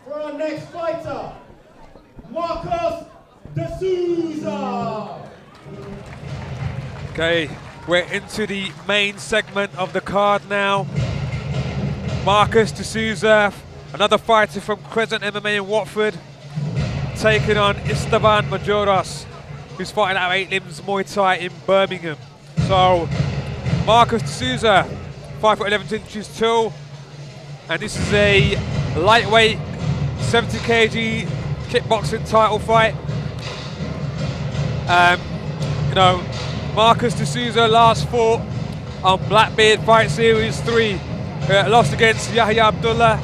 for our next fighter, Marcos de Souza. Okay, we're into the main segment of the card now. Marcos de Souza, another fighter from Crescent MMA in Watford, taking on Istvan Majoros, who's fighting out 8 Limbs Muay Thai in Birmingham. So, Marcos de Souza, 5 foot 11 inches tall, and this is a lightweight 70 kg kickboxing title fight. You know, Marcos de Souza last fought on Blackbeard Fight Series 3, lost against Yahya Abdullah,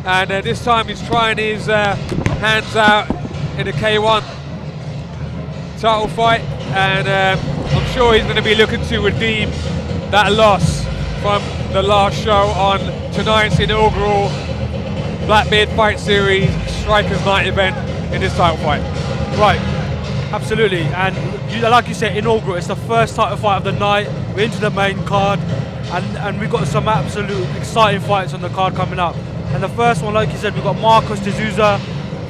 and this time he's trying his hands out in a K1 title fight, and I'm sure he's going to be looking to redeem that loss from the last show on tonight's inaugural Blackbeard Fight Series Strikers Night event in this title fight. Right, absolutely, and like you said, inaugural, it's the first title fight of the night. We're into the main card, and we've got some absolute exciting fights on the card coming up. And the first one, like you said, we've got Marcos de Souza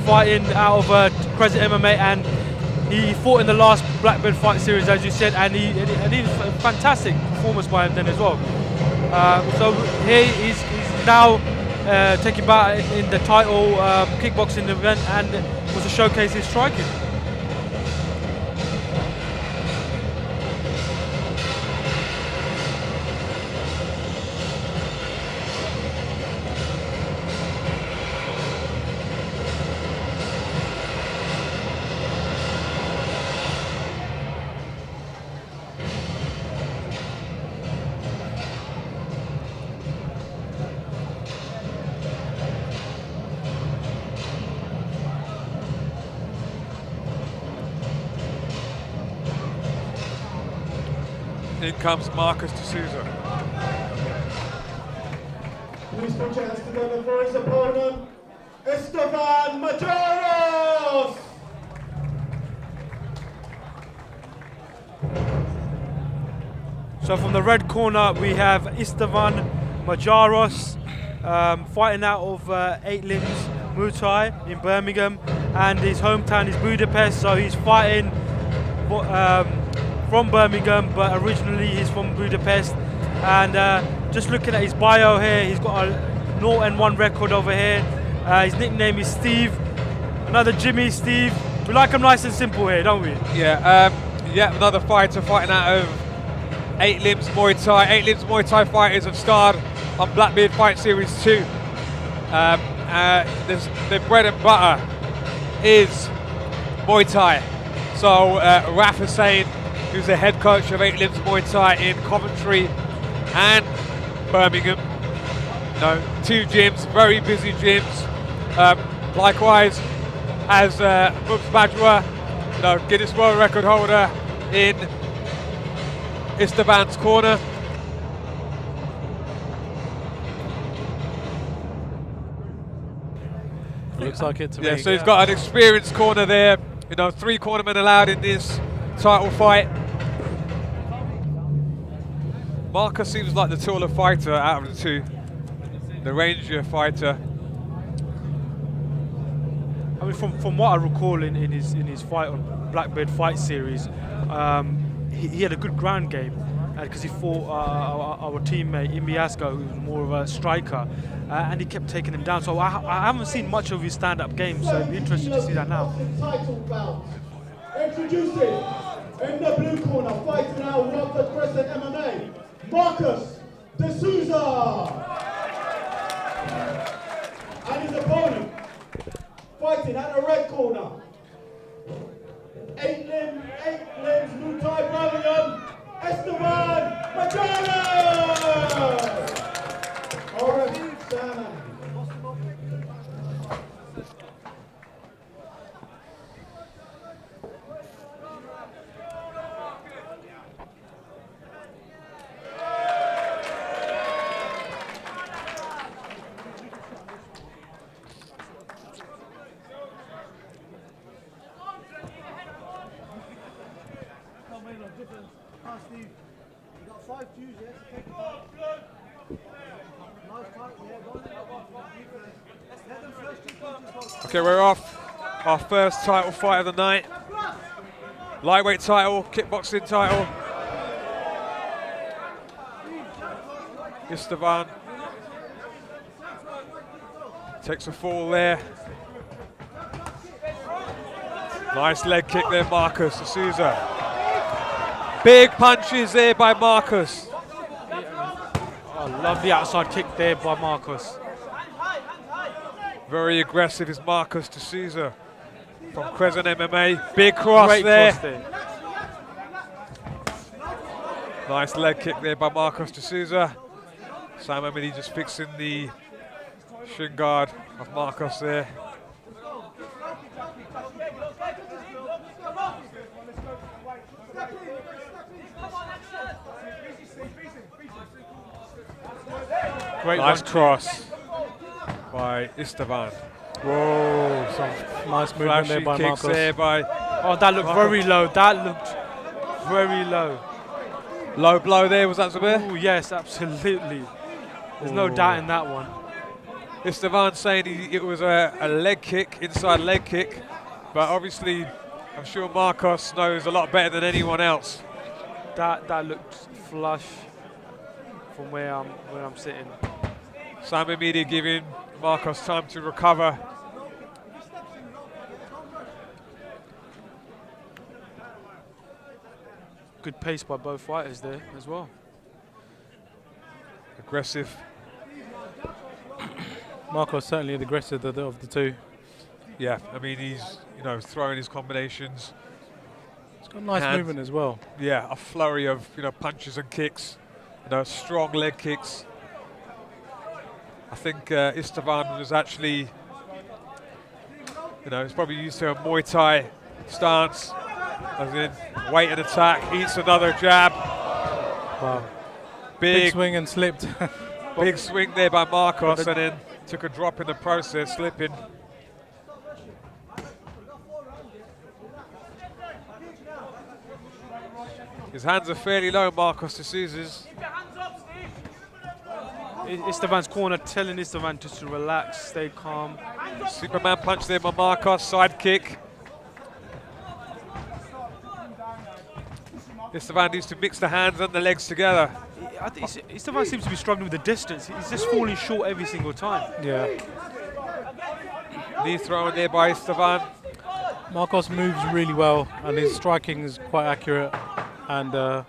fighting out of Crescent MMA, and he fought in the last Blackbeard Fight Series, as you said, and he a fantastic performance by him then as well. So here he's now taking part in the title kickboxing event, and was to showcase his striking. In comes Marcos de Souza. Please put your hands together for his opponent, Istvan Majoros. So from the red corner we have Istvan Majoros, fighting out of 8 Limbs Muay Thai in Birmingham, and his hometown is Budapest, so he's fighting from Birmingham, but originally he's from Budapest. And just looking at his bio here, he's got a 0-1 record over here. His nickname is Steve, another Jimmy Steve. We like him nice and simple here, don't we? Yeah, another fighter fighting out of 8 Limbs Muay Thai. 8 Limbs Muay Thai fighters have starred on Blackbeard Fight Series 2. The bread and butter is Muay Thai. So Raf Hussain, who's the head coach of 8 Limbs Muay Thai in Coventry and Birmingham. You know, 2 gyms, very busy gyms. Likewise, as Mubs Bajwa, you know, Guinness World Record holder in Istvan's corner. Looks like it to me. Yeah, so he's got an experienced corner there. You know, 3 cornermen allowed in this title fight. Marcos seems like the taller fighter out of the 2, the rangier fighter. I mean, from what I recall in his fight on Blackbeard Fight Series, he had a good ground game, because he fought our teammate Imbiasco, who was more of a striker, and he kept taking him down. So I haven't seen much of his stand-up game, so it'd be interesting to see that now. Introducing in the blue corner, fighting out of Watford Crescent MMA, Marcos de Souza. And his opponent, fighting at the red corner, 8 Limbs Muay Thai Birmingham, Istvan Majoros. All right, stand. Steve, you got 5 Qs, yes? Take it back. Nice tight, yeah, go on. Let them first 2 punches. Okay, we're off. Our first title fight of the night. Lightweight title, kickboxing title. Istvan takes a fall there. Nice leg kick there, Marcos to Souza. Big punches there by Marcos. I love the outside kick there by Marcos. Very aggressive is Marcos de Souza from Crescent MMA. Big cross Great there. cross there. Nice leg kick there by Marcos de Souza. Sam Amidi just fixing the shin guard of Marcos there. Great Nice one. cross by Istvan. Whoa, some nice movement there Flashy by kicks Marcos. there by Oh, that looked very low. That looked very low. low blow there, was that Zubair? Oh, yes, absolutely. There's no doubt in that one. Istvan saying it was a leg kick, inside leg kick, but obviously I'm sure Marcos knows a lot better than anyone else. That looked flush from where I'm sitting. Sam Amidi giving Marcos time to recover. Good pace by both fighters there as well. Aggressive. Marcos certainly the aggressive of the two. Yeah, I mean he's throwing his combinations. He's got nice Hands. movement as well. Yeah, a flurry of punches and kicks. Strong leg kicks. I think Istvan was actually, he's probably used to a Muay Thai stance, as in wait and attack, eats another jab. Wow. Big swing and slipped. big swing there by Marcos, and then took a drop in the process, slipping. His hands are fairly low, Marcos de Souza's. Istvan's corner telling Istvan just to relax, stay calm. Superman punch there by Marcos, side kick. Istvan needs to mix the hands and the legs together. I think Istvan seems to be struggling with the distance. He's just falling short every single time. Yeah. Knee thrown there by Istvan. Marcos moves really well, and his striking is quite accurate, and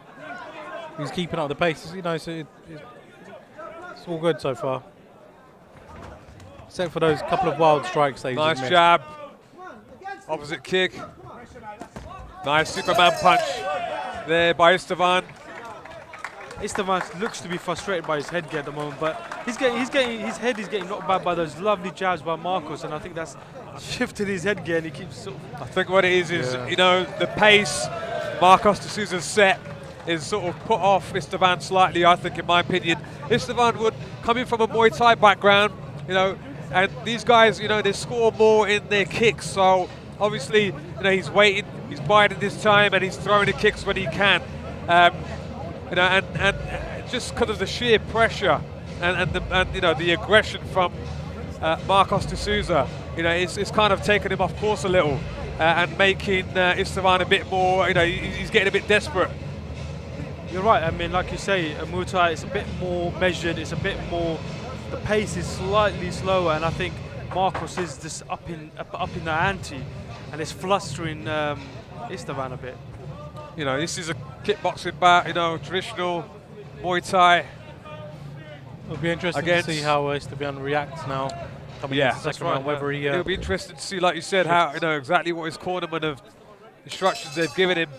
he's keeping up the pace. So it's all good so far, except for those couple of wild strikes that he's Nice missed. jab. Opposite kick. Nice Superman punch there by Istvan. Istvan looks to be frustrated by his headgear at the moment, but his head is getting knocked back by those lovely jabs by Marcos, and I think that's shifted his headgear, and he keeps sort of. I think what it is the pace Marcos de Souza's set is sort of put off Istvan slightly, I think, in my opinion. Istvan would come in from a Muay Thai background, and these guys, they score more in their kicks. So obviously, he's waiting, he's biding his time, and he's throwing the kicks when he can. And just because of the sheer pressure and the aggression from Marcos de Souza, it's kind of taken him off course a little, and making Istvan a bit more, he's getting a bit desperate. You're right. I mean, like you say, a Muay Thai, it's a bit more measured. It's a bit more. The pace is slightly slower, and I think Marcos is just up in the ante, and it's flustering Istvan a bit. This is a kickboxing bout, traditional Muay Thai. It'll be interesting to see how Istvan reacts now coming into the second round. Whether he it'll be interesting to see, like you said, how exactly what his cornerman of instructions they've given him.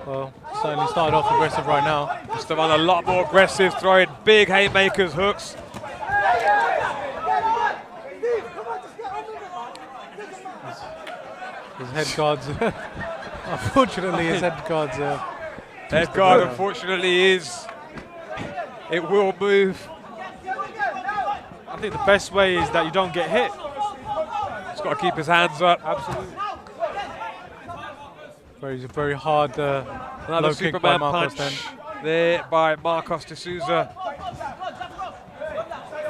well, certainly started off aggressive right now. Istvan a lot more aggressive, throwing big haymakers, hooks. His head guards, unfortunately, his head guards. Head guard, unfortunately, it will move. I think the best way is that you don't get hit. He's got to keep his hands up. Absolutely. Very hard. Another low kick by Superman Marcos punch there by Marcos de Souza.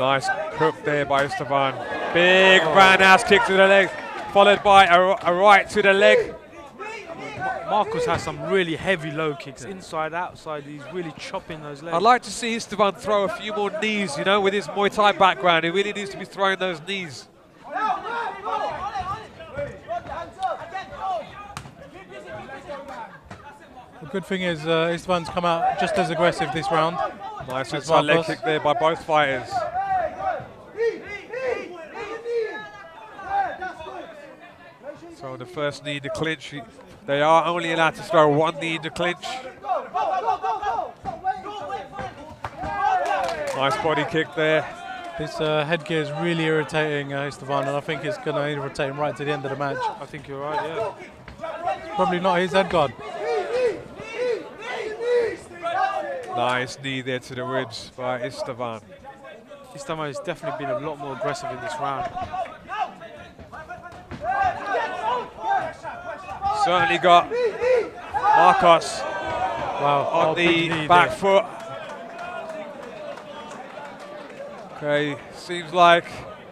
Nice hook there by Istvan. Big roundhouse kick to the leg, followed by a right to the leg. Marcos has some really heavy low kicks, inside, outside. He's really chopping those legs. I'd like to see Istvan throw a few more knees, you know, with his Muay Thai background. He really needs to be throwing those knees. The good thing is Istvan's come out just as aggressive this round. Nice inside leg kick there by both fighters. So the first knee in the clinch. They are only allowed to throw one knee in the clinch. Nice body kick there. This headgear is really irritating Istvan, and I think it's going to irritate him right to the end of the match. I think you're right, yeah. Probably not his head guard. Nice knee there to the ribs by Istvan. Istvan has definitely been a lot more aggressive in this round. Certainly got Marcos on big the knee back there. foot. Okay, seems like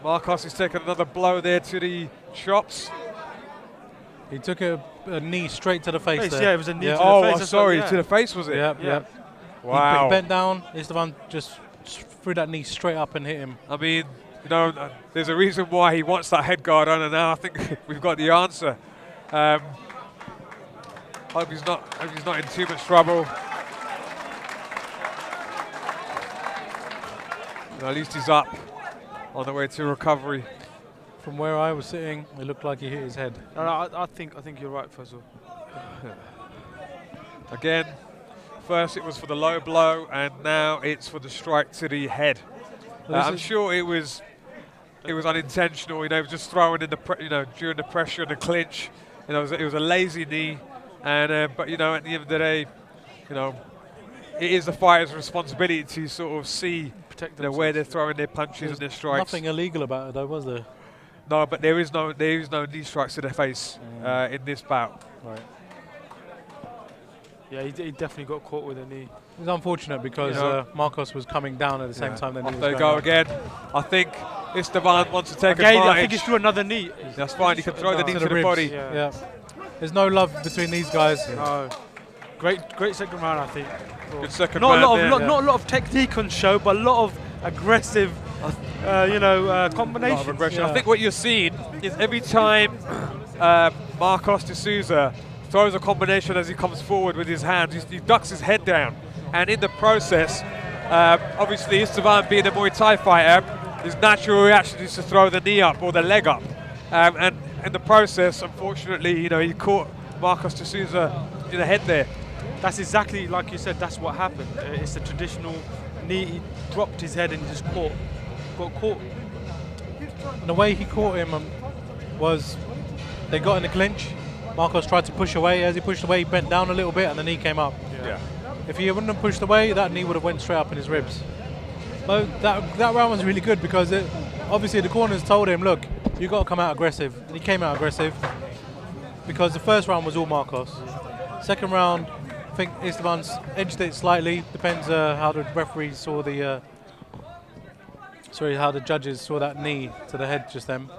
Marcos is taking another blow there to the chops. He took a knee straight to the face there. Yeah, it was a knee to the Oh, face. I'm That's sorry, what- to the face was it? Yep, Yeah. yep. Wow. He bent down, Istvan just threw that knee straight up and hit him. I mean, you know, there's a reason why he wants that head guard on, and now I think we've got the answer. Hope he's not in too much trouble. At least he's up on the way to recovery. From where I was sitting, it looked like he hit his head. No, I think you're right, Faisal. Again, first it was for the low blow, and now it's for the strike to the head. I'm sure it was unintentional. You know, just throwing in the during the pressure and the clinch. You know, it was a lazy knee, and but you know, at the end of the day, you know, it is the fighter's responsibility to sort of see where they're throwing their punches and their strikes. Nothing illegal about it, though, was there? No, but there is no knee strikes to the face in this bout. Right. Yeah, he definitely got caught with a knee. It's unfortunate because Marcos was coming down at the same time. Off they go again. I think Istvan wants to take Again, advantage. I think he's threw another knee. That's fine. He can throw the knee to the ribs. body. Yeah. There's no love between these guys. No. Great second round, I think. Good second Not round there. not a lot of technique on show, but a lot of aggressive, combinations. Lot of aggression. Yeah. I think what you're seeing is every time Marcos de Souza throws a combination as he comes forward with his hands, he ducks his head down, and in the process, obviously Istvan being a Muay Thai fighter, his natural reaction is to throw the knee up or the leg up, and in the process, unfortunately, you know, he caught Marcos de Souza in the head there. That's exactly like you said. That's what happened. It's the traditional knee. He dropped his head and he just got caught. And the way he caught him was they got in the clinch. Marcos tried to push away. As he pushed away, he bent down a little bit and the knee came up. Yeah. If he wouldn't have pushed away, that knee would have went straight up in his ribs. But that round was really good because obviously the corners told him, look, you got to come out aggressive. And he came out aggressive because the first round was all Marcos. Second round, I think Istvan's edged it slightly. Depends how the referees saw how the judges saw that knee to the head just then.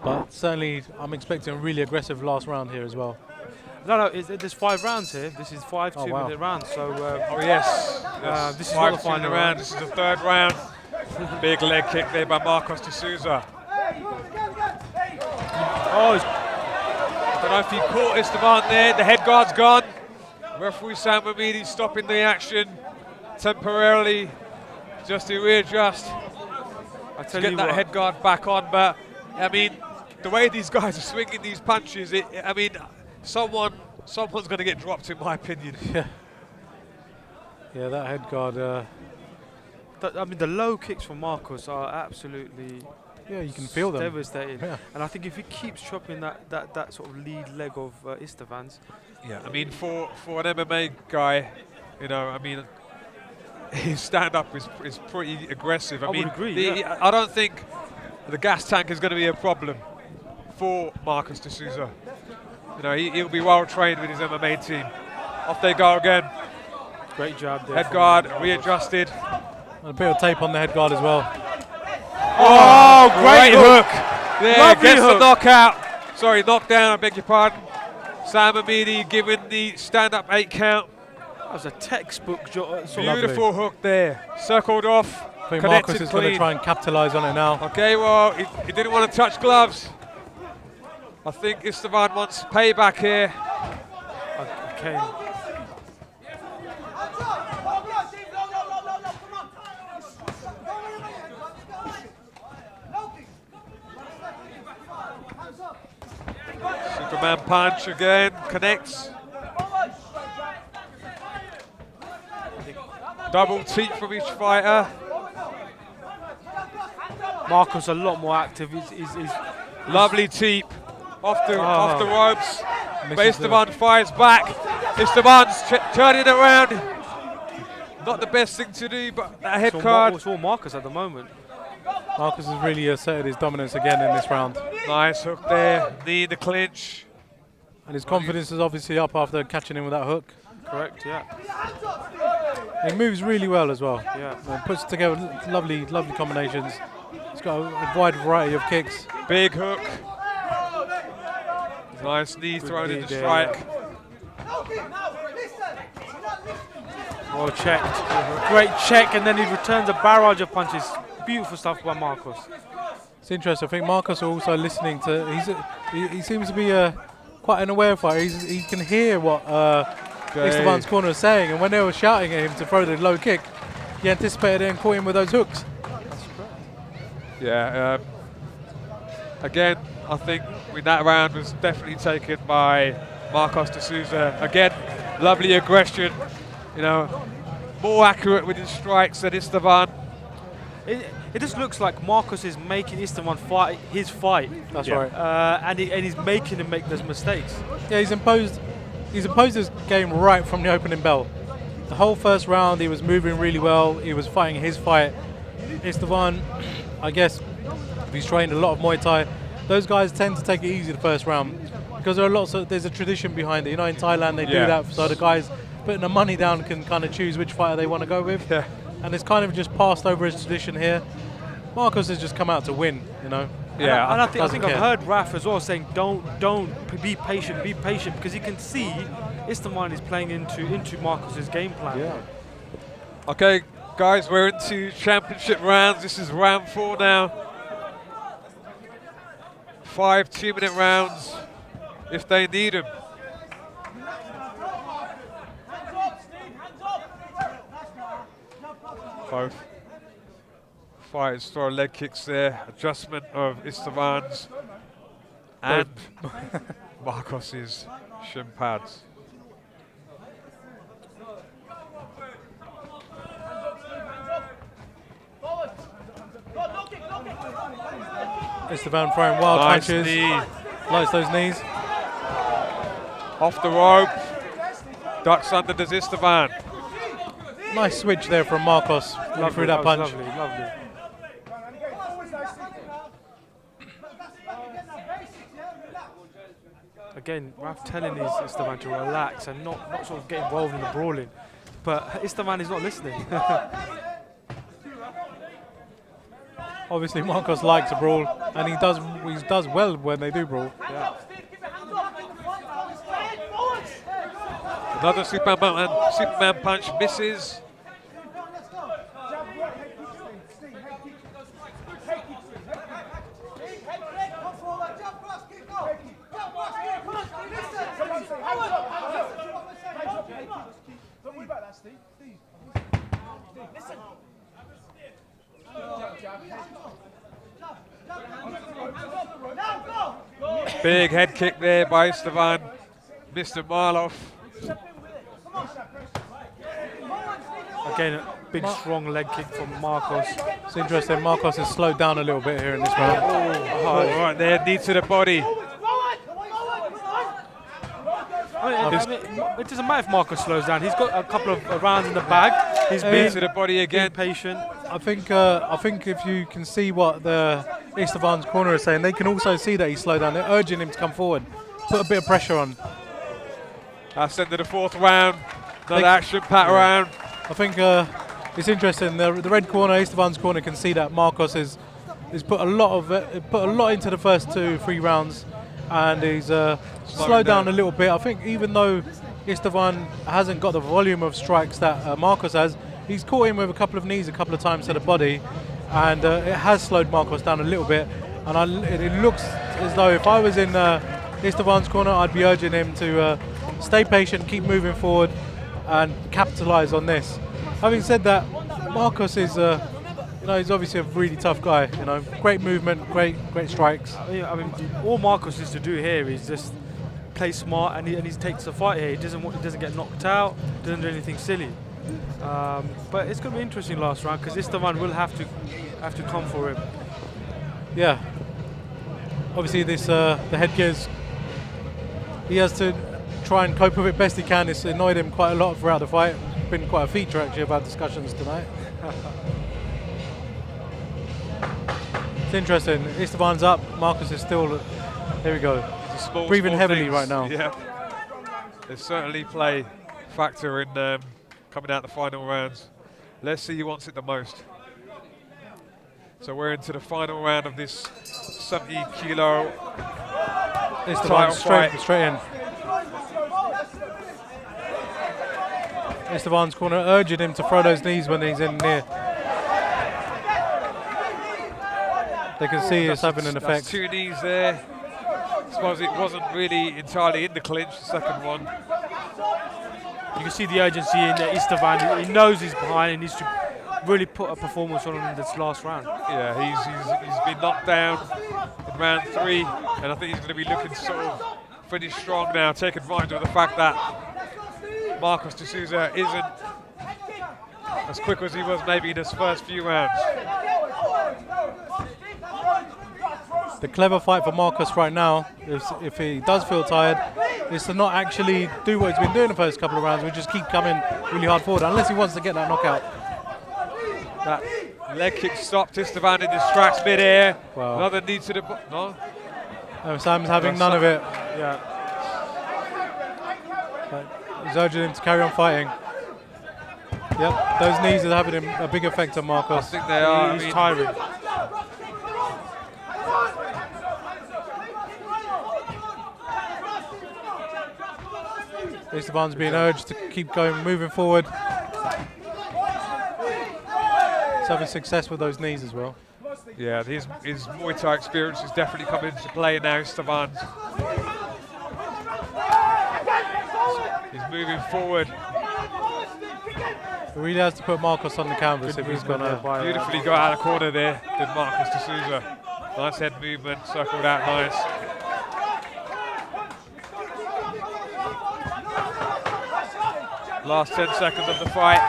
But certainly, I'm expecting a really aggressive last round here as well. No, there's 5 rounds here. This is 5 Oh, 2-minute rounds. So, Oh yes. this is Five not the final round. round. This is the third round. Big leg kick there by Marcos de Souza. Oh, Don't know if he caught Istvan there. The head guard's gone. Referee Sam Mamidi stopping the action temporarily just to readjust. I To tell get you that what, head guard back on. But I mean, the way these guys are swinging these punches, I mean, someone's going to get dropped, in my opinion. Yeah, that head guard. the low kicks from Marcos are absolutely Yeah, you can feel them. devastating. Yeah. And I think if he keeps chopping that sort of lead leg of Istvan's, Yeah, I mean, for an MMA guy, you know, I mean, his stand-up is pretty aggressive. I would mean, agree, I don't think the gas tank is going to be a problem for Marcos de Souza. You know, he'll be well trained with his MMA team. Off they go again. great job there. Head from guard Marcos. readjusted. A bit of tape on the head guard as well. Oh, great hook. There, Lovely gets hook. the knockout. Sorry, knockdown, I beg your pardon. Sam Amini giving the stand-up 8 count. That was a textbook sort of Beautiful hook there. Circled off, I think connected Marcus is going to clean. try and capitalise on it now. Okay, well, he didn't want to touch gloves. I think Istvan wants payback here. Okay. Superman punch again, connects. Double teep from each fighter. Marcus a lot more active. He's Lovely teep off the ropes. Misses Istvan fires back. Istvan's turning it around. Not the best thing to do, but a head card. It's all Marcus at the moment. Marcus has really asserted his dominance again in this round. Nice hook there, knee in the clinch. And his confidence is obviously up after catching him with that hook. Correct, yeah. He moves really well as well. Yeah. And puts together lovely combinations. He's got a wide variety of kicks. Big hook. Nice knee thrown knee into there, strike. Well checked. Great check, and then he returns a barrage of punches. Beautiful stuff by Marcus. It's interesting. I think Marcus also listening to. He seems to be quite an aware fighter. He can hear what Istvan's corner is saying, and when they were shouting at him to throw the low kick, he anticipated it and caught him with those hooks. Yeah. Again, I think that round was definitely taken by Marcos de Souza. Again, lovely aggression. You know, more accurate with his strikes than Istvan. It just looks like Marcus is making Istvan fight his fight. That's right. And he's making him make those mistakes. Yeah, he's imposed his game right from the opening bell. The whole first round, he was moving really well. He was fighting his fight. Istvan, I guess, he's trained a lot of Muay Thai. Those guys tend to take it easy the first round because there's a tradition behind it. You know, in Thailand they do that, so the guys putting the money down can kind of choose which fighter they want to go with. Yeah. And it's kind of just passed over his tradition here. Marcos has just come out to win, you know. Yeah. And I think I've care. heard Raf as well saying, don't be patient, because he can see Istvan is playing into Marcus's game plan. Yeah. Okay, guys, we're into championship rounds. This is round 4 now. 5 2-minute rounds if they need them. Both fighters throw leg kicks there. Adjustment of Istvan's and Marcos's shin pads. Istvan throwing wild Nice punches. knee. Likes those knees. Off the rope. Ducks under the Istvan. Nice switch there from Marcos through that punch. Lovely. Again, Raf telling his Istvan to relax and not sort of get involved in the brawling. But Istvan is not listening. Obviously, Marcos likes a brawl, and he does well when they do brawl. Yeah. Another Superman punch misses. Don't worry about that, Steve. Listen. Big head kick there by Istvan. Mr. Marloff. Again, a big strong leg kick from Marcos. It's interesting. Marcos has slowed down a little bit here in this round. Oh, right there, knee to the body. It doesn't matter if Marcos slows down. He's got a couple of rounds in the bag. He's Knee being to the body again. patient. I think if you can see what the Istvan's corner is saying, they can also see that he's slowed down. They're urging him to come forward, put a bit of pressure on. That's into the 4th round. Another action-packed round. I think it's interesting. The red corner, Istvan's corner, can see that Marcos is put a lot into the first 2-3 rounds, and he's slowed down a little bit. I think even though Istvan hasn't got the volume of strikes that Marcos has, he's caught him with a couple of knees a couple of times to the body, and it has slowed Marcos down a little bit. And it looks as though if I was in Istvan's corner, I'd be urging him to stay patient, keep moving forward, and capitalise on this. Having said that, Marcos is, he's obviously a really tough guy. Great movement, great strikes. I mean, all Marcos needs to do here is just play smart, and he takes the fight here. He doesn't get knocked out, doesn't do anything silly. But it's going to be interesting last round because Istvan will have to come for him. Yeah. Obviously, this the headgear's, he has to try and cope with it best he can. It's annoyed him quite a lot throughout the fight. It's been quite a feature actually of our discussions tonight. It's interesting. Istvan's up. Marcos is still. There we go. Breathing heavily things. right now. Yeah. They certainly play factor in coming out the final rounds. Let's see who wants it the most. So we're into the final round of this 70-kilo Istvan straight in. Istvan's corner urging him to throw those knees when he's in near. They can see it's having an effect. 2 knees there. I suppose it wasn't really entirely in the clinch, the second one. You can see the urgency in Istvan. He knows he's behind and needs to really put a performance on in this last round. Yeah, he's been knocked down in round 3, and I think he's going to be looking to sort of finish strong now, take advantage of the fact that Marcos de Souza isn't as quick as he was maybe in his first few rounds. The clever fight for Marcos right now, if he does feel tired, is to not actually do what he's been doing the first couple of rounds, which just keep coming really hard forward, unless he wants to get that knockout. That leg kick stopped Istvan, it distracts mid-air. Wow. Another knee to the no. Sam's having none of it. Yeah. He's urging him to carry on fighting. Yep, those knees are having a big effect on Marcos. I think they are. He's tiring. Istvan's being urged to keep going, moving forward. He's having success with those knees as well. Yeah, his Muay Thai experience is definitely coming into play now, Istvan's. He's moving forward. He really has to put Marcos on the canvas if he's going to. Beautifully got out of the corner there, did Marcos de Souza. Nice head movement, circled out nice. Last 10 seconds of the fight.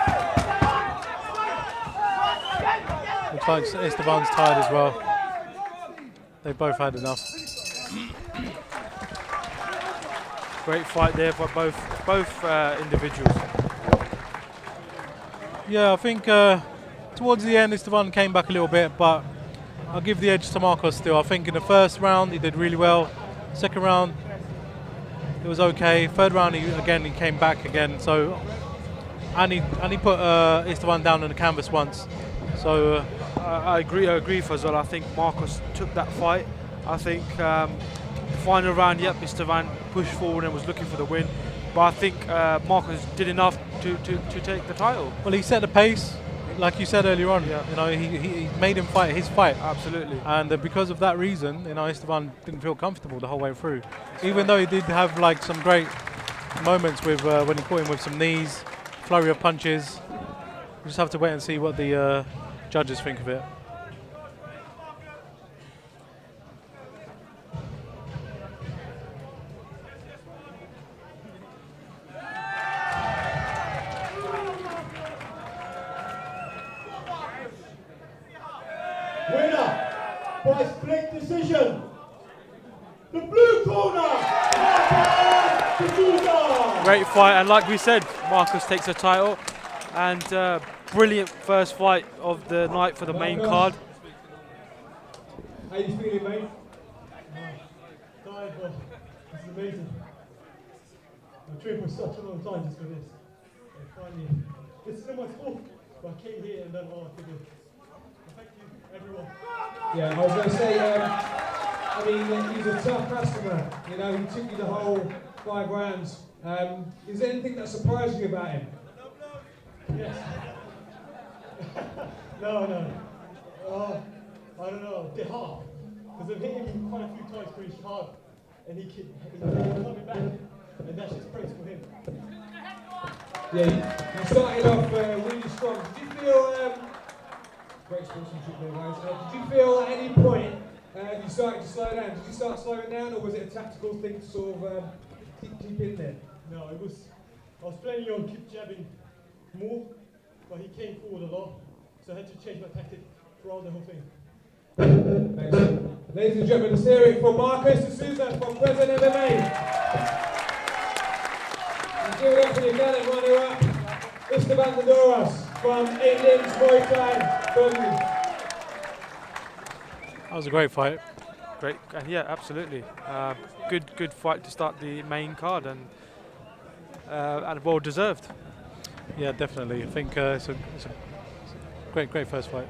Looks like Istvan's tired as well. They've both had enough. Great fight there for both individuals. Yeah, I think towards the end Istvan came back a little bit, but I'll give the edge to Marcos still. I think in the first round he did really well. Second round it was okay. Third round he came back again. So and he put Istvan down on the canvas once. So I agree, Fazal. I think Marcos took that fight. I think final round, yep, Istvan pushed forward and was looking for the win. But I think Marcos did enough to take the title. Well, he set the pace, like you said earlier on. Yeah. You know, he made him fight his fight. Absolutely. And because of that reason, you know, Istvan didn't feel comfortable the whole way through. Even though he did have like some great moments with when he caught him with some knees, flurry of punches. We just have to wait and see what the judges think of it. Winner by split decision. The blue corner, Marcos de Souza. Great fight, and like we said, Marcos takes the title, and brilliant first fight of the night for the main card. How you feeling, mate? Tired, but this is amazing. I've trained for such a long time just for this. And finally, this is my sport. But I came here and then all I could do. Thank you, everyone. Yeah, I was going to say, I mean, he's a tough customer. You know, he took you the whole 5 rounds. Is there anything that surprised you about him? Yes. No. I don't know. They're hard. Because I've hit him quite a few times pretty hard. And he kept coming back. And that's just praise for him. Yeah, you started off really strong. Did you feel, great sportsmanship there, guys. Did you feel at any point you started to slow down? Did you start slowing down, or was it a tactical thing to sort of keep in there? No, I was planning on keep jabbing more, but he came forward a lot, so I had to change my tactic throughout the whole thing. Thanks. Ladies and gentlemen, let's hear it for Marcus Souza from President MMA. And give it up for the gallant runner-up, Istvan from England's Muay Thai, Birmingham. That was a great fight. Great, yeah, absolutely. Good fight to start the main card, and well deserved. Yeah, definitely. I think it's a great first fight.